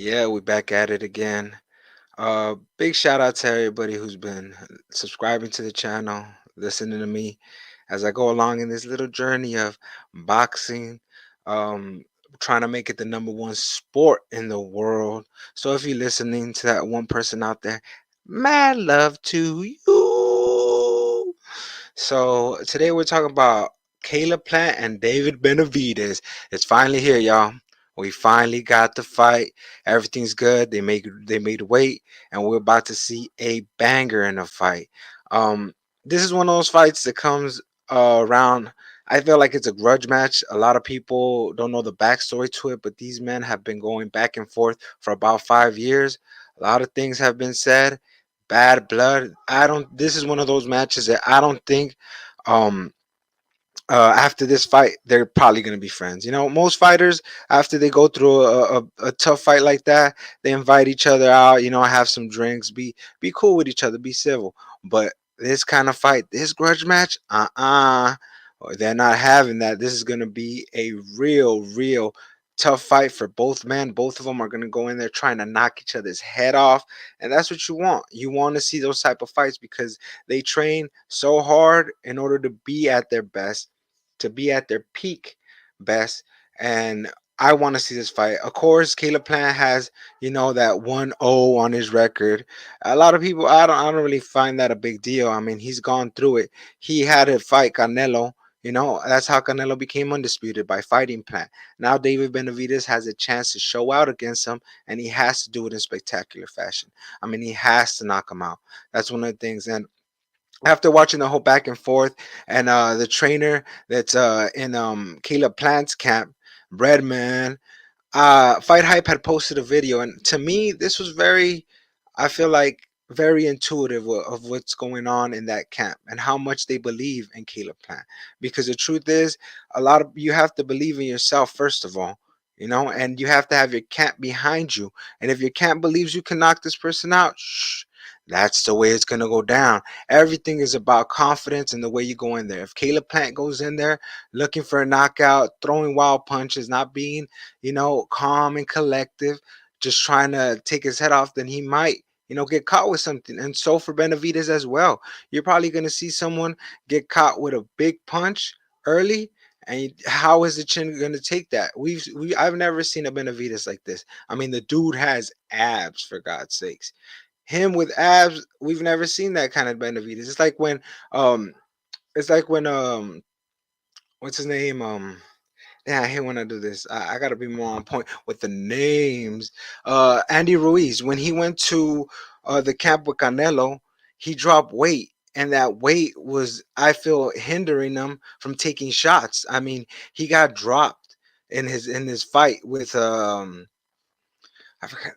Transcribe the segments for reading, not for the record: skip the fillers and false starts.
Yeah, we back at it again. Big shout out to everybody who's been subscribing to the channel, listening to me as I go along in this little journey of boxing, um, trying to make it the number one sport in the world. So if you're listening to that one person out there, mad love to you. So today we're talking about Caleb Plant and David Benavidez. It's finally here, y'all. We finally got the fight. Everything's good. They made weight, and we're about to see a banger in a fight. Um, this is one of those fights that comes around. I feel like it's a grudge match. A lot of people don't know the backstory to it, but these men have been going back and forth for about 5 years. A lot of things have been said. Bad blood. I don't. This is one of those matches that I don't think. Um, After this fight, they're probably gonna be friends. You know, most fighters after they go through a tough fight like that, they invite each other out. You know, have some drinks, be cool with each other, be civil. But this kind of fight, this grudge match, they're not having that. This is gonna be a real tough fight for both men. Both of them are gonna go in there trying to knock each other's head off, and that's what you want. You want to see those type of fights because they train so hard in order to be at their best, to be at their peak best. And I want to see this fight. Of course, Caleb Plant has, that 1-0 on his record. A lot of people, I don't really find that a big deal. I mean, he's gone through it. He had to fight Canelo. That's how Canelo became undisputed, by fighting Plant. Now David Benavidez has a chance to show out against him, and he has to do it in spectacular fashion. I mean, he has to knock him out. That's one of the things. And after watching the whole back and forth, and the trainer that's in Caleb Plant's camp, Breadman, Fight Hype had posted a video, and to me, this was very, I feel like, very intuitive of what's going on in that camp and how much they believe in Caleb Plant. Because the truth is, a lot of you have to believe in yourself first of all, and you have to have your camp behind you. And if your camp believes you can knock this person out, that's the way it's gonna go down. Everything is about confidence and the way you go in there. If Caleb Plant goes in there looking for a knockout, throwing wild punches, not being, calm and collective, just trying to take his head off, then he might, get caught with something. And so for Benavidez as well, you're probably gonna see someone get caught with a big punch early. And how is the chin going to take that? I've never seen a Benavidez like this. I mean, the dude has abs, for God's sakes. Him with abs, we've never seen that kind of Benavidez. Um it's like when what's his name? Yeah, I hate when I do this. I gotta be more on point with the names. Andy Ruiz, when he went to the camp with Canelo, he dropped weight. And that weight was, I feel, hindering him from taking shots. I mean, he got dropped in his fight with I forgot.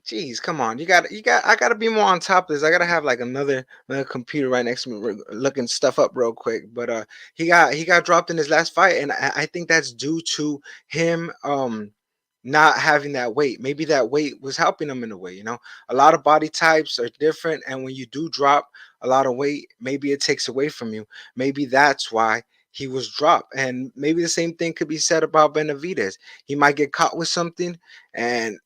Jeez, come on. I gotta be more on top of this. I gotta have like another computer right next to me, looking stuff up real quick. But he got dropped in his last fight, and I think that's due to him not having that weight. Maybe that weight was helping him in a way. A lot of body types are different, and when you do drop a lot of weight, maybe it takes away from you. Maybe that's why he was dropped. And maybe the same thing could be said about Benavidez. He might get caught with something, and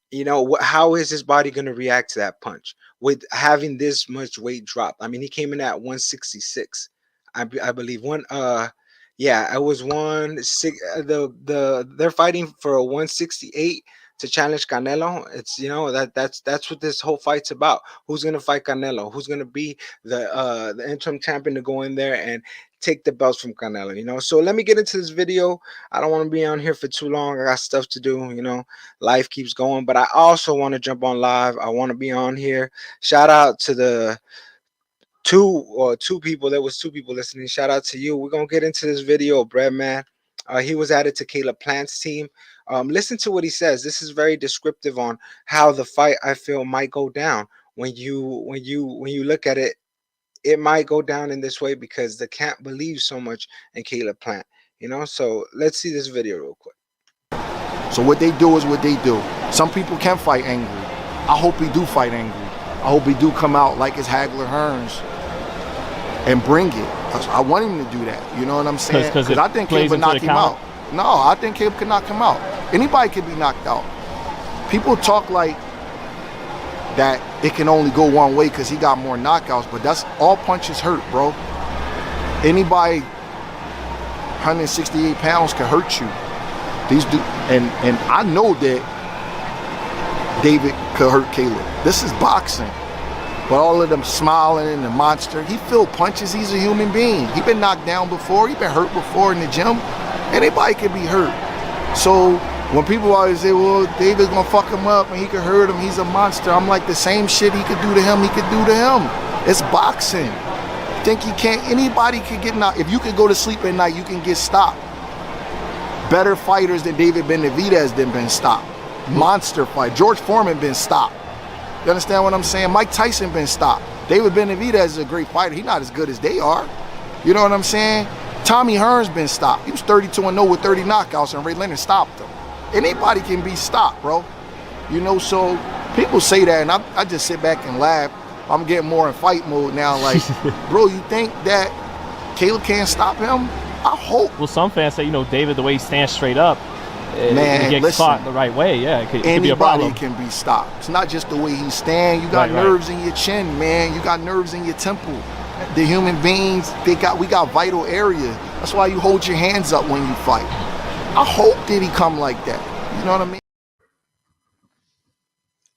how is his body going to react to that punch with having this much weight drop? I mean, he came in at 166, I believe. Yeah, it was 16. They're fighting for a 168 to challenge Canelo. It's that's what this whole fight's about. Who's gonna fight Canelo? Who's gonna be the interim champion to go in there and take the belts from Canelo? So let me get into this video. I don't want to be on here for too long. I got stuff to do. Life keeps going, but I also want to jump on live. I want to be on here. Shout out to the two people. There was two people listening. Shout out to you. We're gonna get into this video. Breadman, he was added to Caleb Plant's team. Listen to what he says. This is very descriptive on how the fight, I feel, might go down. When you look at it, it might go down in this way because the camp believes so much in Caleb Plant. So let's see this video real quick. So what they do is what they do. Some people can fight angry. I hope he do fight angry. I hope he do come out like his Hagler Hearns and bring it. I want him to do that. You know what I'm saying? Because I think Caleb could knock him out. No, I think Caleb could knock him out. Anybody could be knocked out. People talk like that it can only go one way because he got more knockouts. But that's all punches hurt, bro. Anybody 168 pounds can hurt you. And I know that David could hurt Caleb. This is boxing. But all of them smiling and the monster, he feel punches. He's a human being. He been knocked down before. He been hurt before in the gym. Anybody can be hurt. So when people always say, well, David's gonna fuck him up and he could hurt him, he's a monster. I'm like, the same shit he could do to him, he could do to him. It's boxing. Think he can't, anybody can get knocked. If you could go to sleep at night, you can get stopped. Better fighters than David Benavidez than been stopped. Monster fight. George Foreman been stopped. You understand what I'm saying? Mike Tyson been stopped. David Benavidez is a great fighter. He's not as good as they are. You know what I'm saying? Tommy Hearns been stopped. He was 32-0 with 30 knockouts, and Ray Leonard stopped him. Anybody can be stopped, bro. You know, so people say that, and I just sit back and laugh. I'm getting more in fight mode now. Like, bro, you think that Caleb can't stop him? I hope. Well, some fans say, you know, David, the way he stands straight up, Man, he gets listen, caught the right way. Yeah, it could be a anybody problem. can be stopped. It's not just the way he stand. You got Right, nerves in your chin, man. You got nerves in your temple. The human beings, we got vital areas. That's why you hold your hands up when you fight. I hope that he come like that. You know what I mean?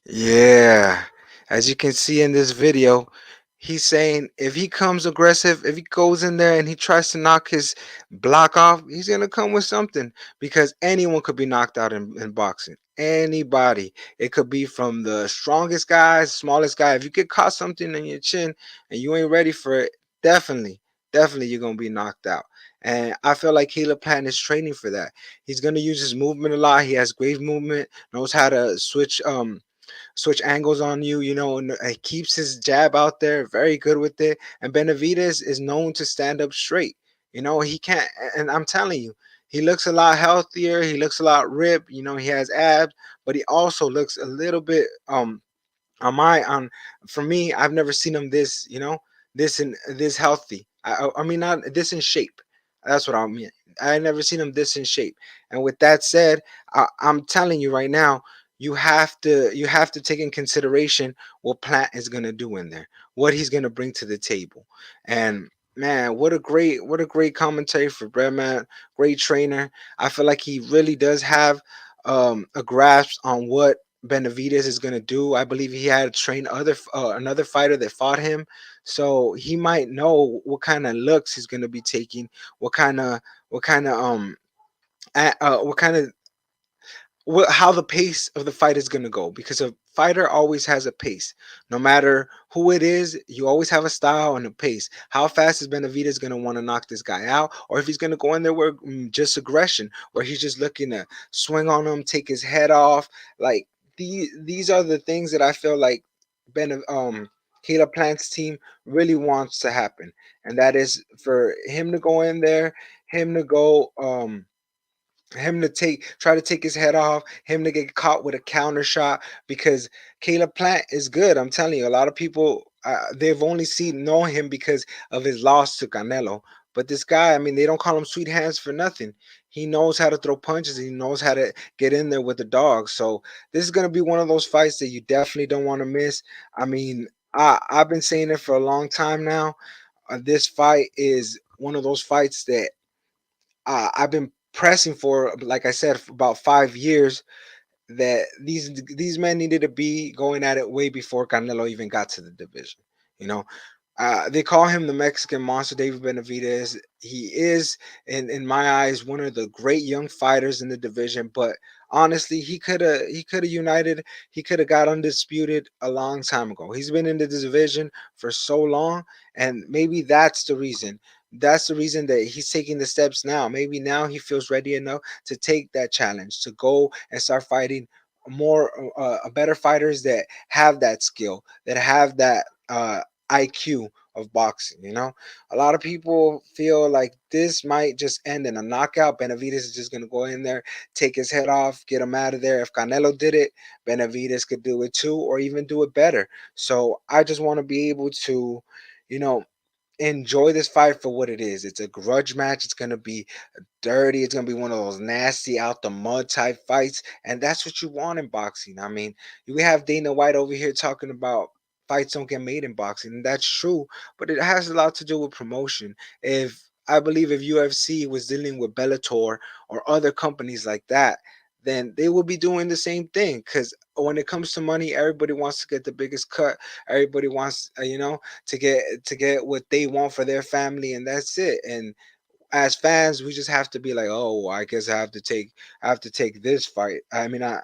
Yeah. As you can see in this video, he's saying if he comes aggressive, if he goes in there and he tries to knock his block off, he's going to come with something because anyone could be knocked out in boxing. Anybody. It could be from the strongest guy, smallest guy. If you get caught something in your chin and you ain't ready for it, definitely you're going to be knocked out. And I feel like Caleb Patton is training for that. He's going to use his movement a lot. He has great movement, knows how to switch angles on you, you know, and he keeps his jab out there, very good with it. And Benavidez is known to stand up straight. You know, he can't, and I'm telling you, he looks a lot healthier. He looks a lot ripped. You know, he has abs, but he also looks a little bit on for me, I've never seen him this, you know, this healthy. I mean, not this in shape. That's what I mean. I never seen him this in shape. And with that said, I'm telling you right now, you have to take in consideration what Plant is gonna do in there, what he's gonna bring to the table. And man, what a great commentary for Brett, man. Great trainer. I feel like he really does have a grasp on what Benavidez is going to do. I believe he had trained another fighter that fought him, so he might know what kind of looks he's going to be taking, what kind of what kind of what kind of how the pace of the fight is going to go, because a fighter always has a pace. No matter who it is, you always have a style and a pace. How fast is Benavidez going to want to knock this guy out, or if he's going to go in there with just aggression, where he's just looking to swing on him, take his head off. Like, these are the things that I feel like ben Caleb Plant's team really wants to happen, and that is for him to go in there, him to go him to try to take his head off, him to get caught with a counter shot, because Caleb Plant is good. I'm telling you, a lot of people they've only seen know him because of his loss to Canelo. But this guy, I mean, they don't call him Sweet Hands for nothing. He knows how to throw punches. He knows how to get in there with the dog. So this is gonna be one of those fights that you definitely don't want to miss. I mean, I've been saying it for a long time now. This fight is one of those fights that I've been pressing for, like I said, for about 5 years, that these men needed to be going at it way before Canelo even got to the division. You know, they call him the Mexican Monster, David Benavidez. He is, in my eyes, one of the great young fighters in the division. But honestly, he could have united. He could have got undisputed a long time ago. He's been in the division for so long, and maybe that's the reason. That's the reason that he's taking the steps now. Maybe now he feels ready enough to take that challenge, to go and start fighting more better fighters that have that skill, that have that IQ of boxing. You know, a lot of people feel like this might just end in a knockout. Benavidez is just going to go in there, take his head off, get him out of there. If Canelo did it, Benavidez could do it too, or even do it better. So I just want to be able to, you know, enjoy this fight for what it is. It's a grudge match. It's gonna be dirty. It's gonna be one of those nasty out the mud type fights, and that's what you want in boxing. I mean, we have Dana White over here talking about fights don't get made in boxing, and that's true, but it has a lot to do with promotion. If I believe if UFC was dealing with Bellator or other companies like that, then they will be doing the same thing. Because when it comes to money, everybody wants to get the biggest cut. Everybody wants, to get what they want for their family, and that's it. And as fans, we just have to be like, oh, I guess I have to take this fight. I mean, I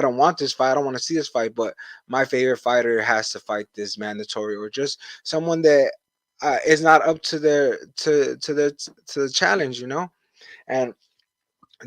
don't want this fight. I don't want to see this fight, but my favorite fighter has to fight this mandatory, or just someone that is not up to the challenge, And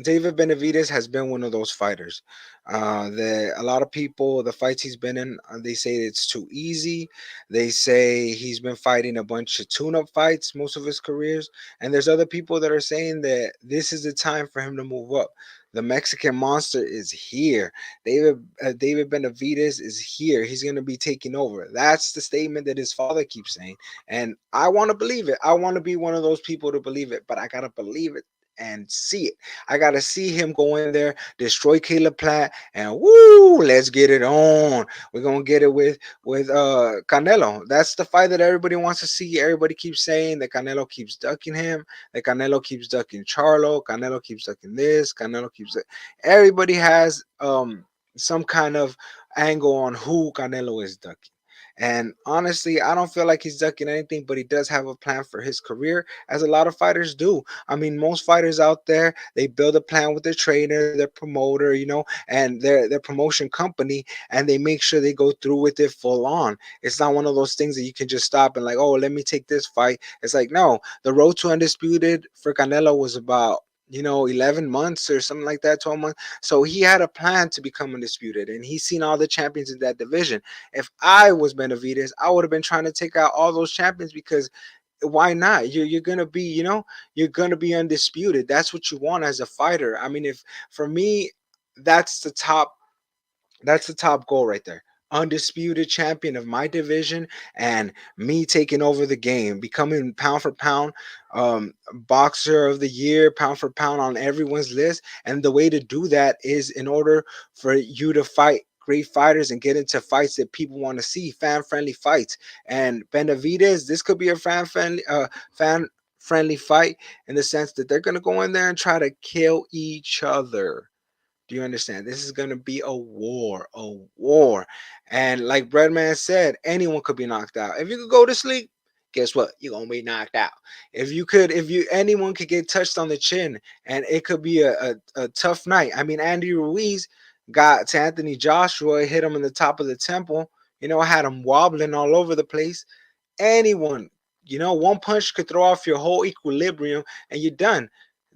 David Benavidez has been one of those fighters. That a lot of people, the fights he's been in, they say it's too easy. They say he's been fighting a bunch of tune-up fights most of his careers, and there's other people that are saying that this is the time for him to move up. The Mexican monster is here. David Benavidez is here. He's gonna be taking over. That's the statement that his father keeps saying, and I want to believe it. I want to be one of those people to believe it, but I gotta believe it and see it. I gotta see him go in there, destroy Caleb Platt, and woo, let's get it on. We're gonna get it with Canelo. That's the fight that everybody wants to see. Everybody keeps saying that Canelo keeps ducking him, that Canelo keeps ducking Charlo, Canelo keeps ducking this, Canelo keeps everybody has some kind of angle on who Canelo is ducking. And honestly, I don't feel like he's ducking anything, but he does have a plan for his career, as a lot of fighters do. I mean, most fighters out there, they build a plan with their trainer, their promoter, and their promotion company, and they make sure they go through with it full on. It's not one of those things that you can just stop and like, oh, let me take this fight. It's like, no, the road to undisputed for Canelo was about 11 months or something like that, 12 months. So he had a plan to become undisputed, and he's seen all the champions in that division. If I was Benavidez, I would have been trying to take out all those champions, because why not? You're gonna be, you're gonna be undisputed. That's what you want as a fighter. I mean, if for me, that's the top that's the top goal right there. Undisputed champion of my division, and me taking over the game, becoming pound for pound boxer of the year, pound for pound on everyone's list. And the way to do that is in order for you to fight great fighters and get into fights that people want to see, fan friendly fights. And Benavidez, this could be a fan friendly fight, in the sense that they're going to go in there and try to kill each other. Do you understand? This is gonna be a war, a war. And like Breadman said, anyone could be knocked out. If you could go to sleep, guess what? You're gonna be knocked out. Anyone could get touched on the chin, and it could be a tough night. I mean, Andy Ruiz got to Anthony Joshua, hit him in the top of the temple. Had him wobbling all over the place. Anyone, one punch could throw off your whole equilibrium, and you're done.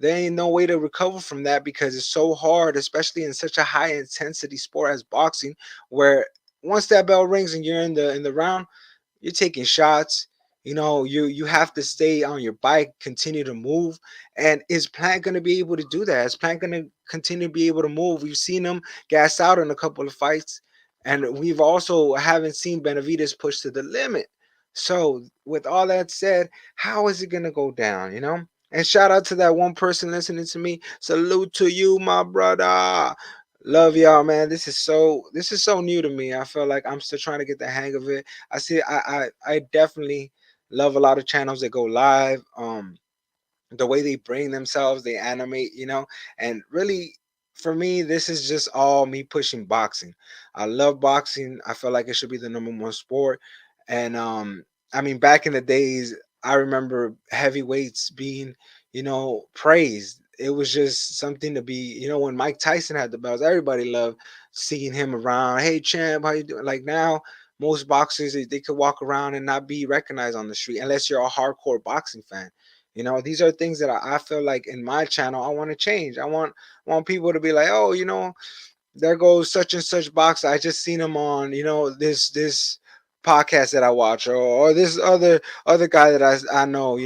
There ain't no way to recover from that, because it's so hard, especially in such a high intensity sport as boxing, where once that bell rings and you're in the round, you're taking shots. You have to stay on your bike, continue to move. And is Plant going to be able to do that? Is Plant going to continue to be able to move? We've seen him gas out in a couple of fights, and we've also haven't seen Benavidez push to the limit. So with all that said, how is it going to go down? And shout out to that one person listening to me. Salute to you, my brother. Love y'all, man. This is so new to me. I feel like I'm still trying to get the hang of it. I definitely love a lot of channels that go live. The way they bring themselves, they animate, and really, for me, this is just all me pushing boxing. I love boxing. I feel like it should be the number one sport. And I mean, back in the days, I remember heavyweights being, praised. It was just something to be, when Mike Tyson had the belts, everybody loved seeing him around. Hey champ, how you doing? Like now, most boxers, they could walk around and not be recognized on the street unless you're a hardcore boxing fan. These are things that I feel like in my channel I want to change. I want people to be like, oh, there goes such and such boxer. I just seen him on, this podcast that I watch, or this other guy that I know.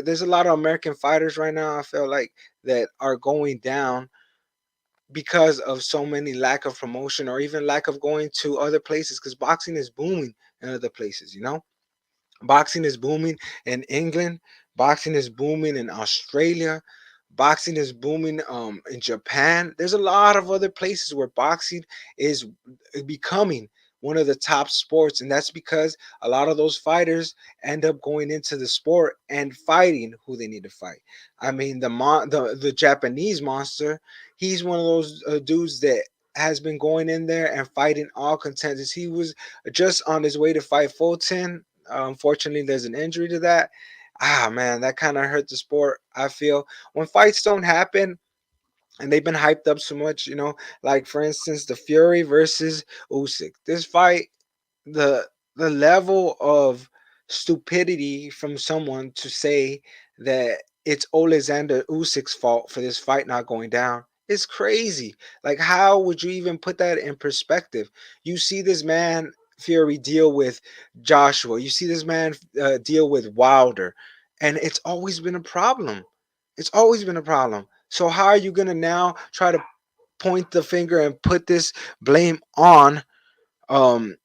There's a lot of American fighters right now, I feel like, that are going down because of so many lack of promotion, or even lack of going to other places, because boxing is booming in other places. Boxing is booming in England. Boxing is booming in Australia. Boxing is booming in Japan. There's a lot of other places where boxing is becoming one of the top sports, and that's because a lot of those fighters end up going into the sport and fighting who they need to fight. I mean, the Japanese monster, he's one of those dudes that has been going in there and fighting all contenders. He was just on his way to fight Fulton. Unfortunately, there's an injury to that. Ah, man, that kind of hurt the sport. I feel when fights don't happen and they've been hyped up so much, like for instance, the Fury versus Usyk. This fight, the the level of stupidity from someone to say that it's Alexander Usyk's fault for this fight not going down is crazy. Like, how would you even put that in perspective? You see this man Fury deal with Joshua. You see this man deal with Wilder, and it's always been a problem. It's always been a problem. So how are you gonna now try to point the finger and put this blame on um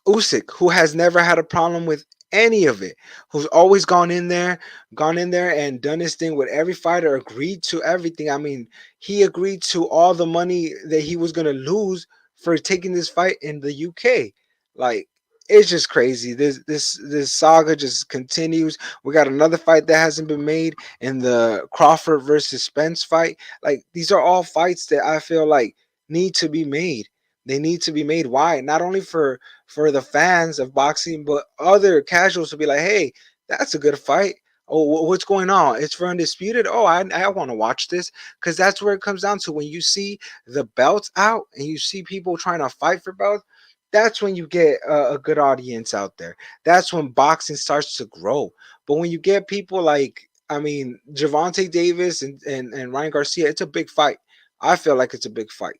Usyk, who has never had a problem with any of it, who's always gone in there and done his thing with every fighter, agreed to everything. I mean, he agreed to all the money that he was gonna lose for taking this fight in the UK. Like, it's just crazy. This saga just continues. We got another fight that hasn't been made in the Crawford versus Spence fight. Like, these are all fights that I feel like need to be made. They need to be made. Why? Not only for the fans of boxing, but other casuals to be like, hey, that's a good fight. Oh, what's going on? It's for undisputed. Oh, I want to watch this, because that's where it comes down to. When you see the belts out and you see people trying to fight for belts, that's when you get a good audience out there. That's when boxing starts to grow. But when you get people like, I mean, Javante Davis and Ryan Garcia, it's a big fight. I feel like it's a big fight.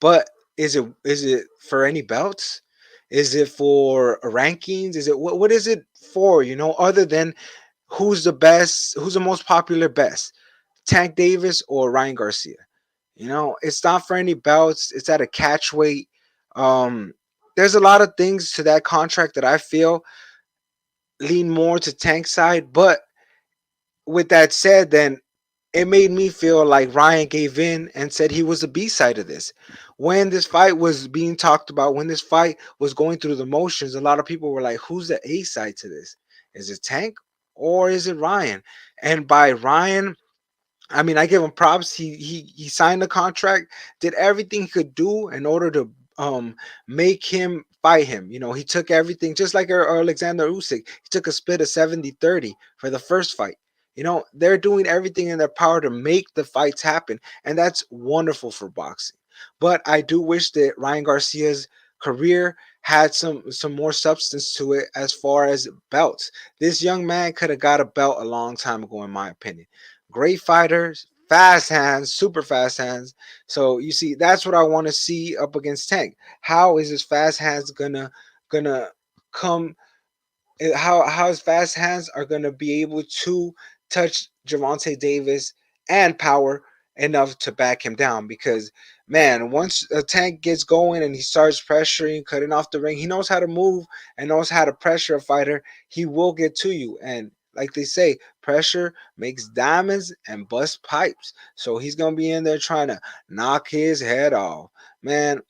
But is it for any belts? Is it for rankings? Is it what is it for? Other than who's the best, who's the most popular best, Tank Davis or Ryan Garcia? It's not for any belts. It's at a catch weight. Um, there's a lot of things to that contract that I feel lean more to Tank side. But with that said, then it made me feel like Ryan gave in and said he was the B side of this. When this fight was being talked about, when this fight was going through the motions, a lot of people were like, who's the A side to this? Is it Tank or is it Ryan? And by Ryan, I mean, I give him props. He signed the contract, did everything he could do in order to make him fight him. He took everything just like Alexander Usyk. He took a split of 70-30 for the first fight. They're doing everything in their power to make the fights happen, and that's wonderful for boxing. But I do wish that Ryan Garcia's career had some more substance to it as far as belts. This young man could have got a belt a long time ago, in my opinion. Great fighters, fast hands, super fast hands. So you see, that's what I want to see up against Tank. How is his fast hands gonna come? How his fast hands are gonna be able to touch Javante Davis and power enough to back him down? Because man, once a Tank gets going and he starts pressuring, cutting off the ring, he knows how to move and knows how to pressure a fighter. He will get to you, and like they say, pressure makes diamonds and bust pipes. So he's gonna be in there trying to knock his head off. Man,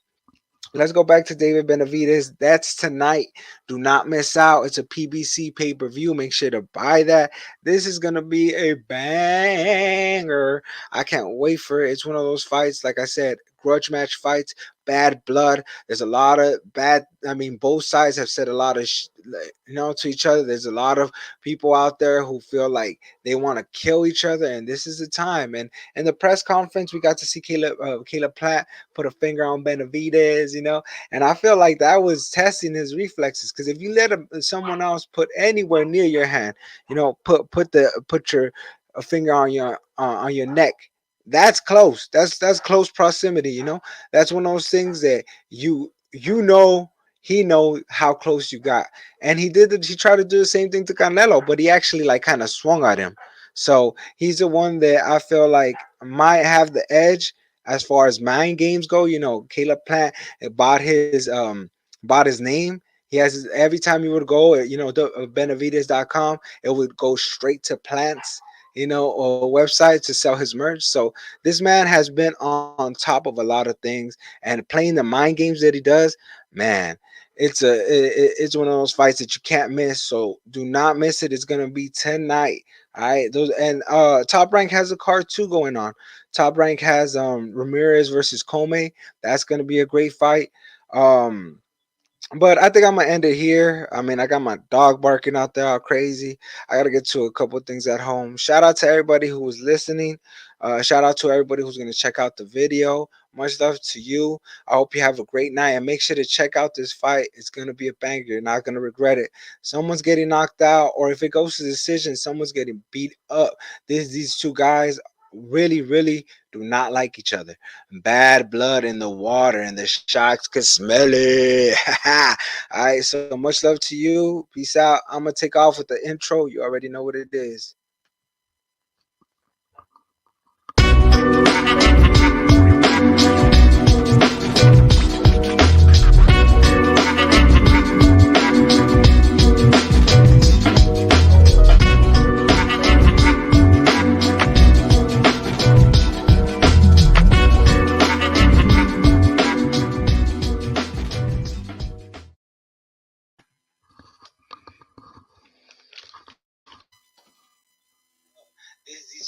let's go back to David Benavidez. That's tonight. Do not miss out. It's a PBC pay per view. Make sure to buy that. This is going to be a banger. I can't wait for it. It's one of those fights, like I said, grudge match fights, bad blood. There's a lot of bad. I mean, both sides have said a lot of, to each other. There's a lot of people out there who feel like they want to kill each other, and this is the time. And in the press conference, we got to see Caleb Platt put a finger on Benavidez, and I feel like that was testing his reflexes, because if you let someone else put anywhere near your hand, put your a finger on your neck, that's close. That's close proximity. That's one of those things that he know how close you got, and he tried to do the same thing to Canelo, but he actually like kind of swung at him. So he's the one that I feel like might have the edge as far as mind games go. Caleb Plant bought his name. He has every time you would go, Benavidez.com, it would go straight to plants, or website to sell his merch. So this man has been on top of a lot of things, and playing the mind games that he does, man. It's one of those fights that you can't miss. So do not miss it. It's gonna be tonight. All right, those and Top Rank has a card too going on. Top Rank has Ramirez versus Comey. That's gonna be a great fight. Um, but I think I'm gonna end it here. I mean, I got my dog barking out there all crazy. I gotta get to a couple of things at home. Shout out to everybody who was listening. Shout out to everybody who's gonna check out the video. Much love to you. I hope you have a great night and make sure to check out this fight. It's gonna be a banger. You're not gonna regret it. Someone's getting knocked out, or if it goes to decision, someone's getting beat up. These two guys really, really do not like each other. Bad blood in the water, and the sharks can smell it. All right, so much love to you. Peace out. I'm gonna take off with the intro. You already know what it is.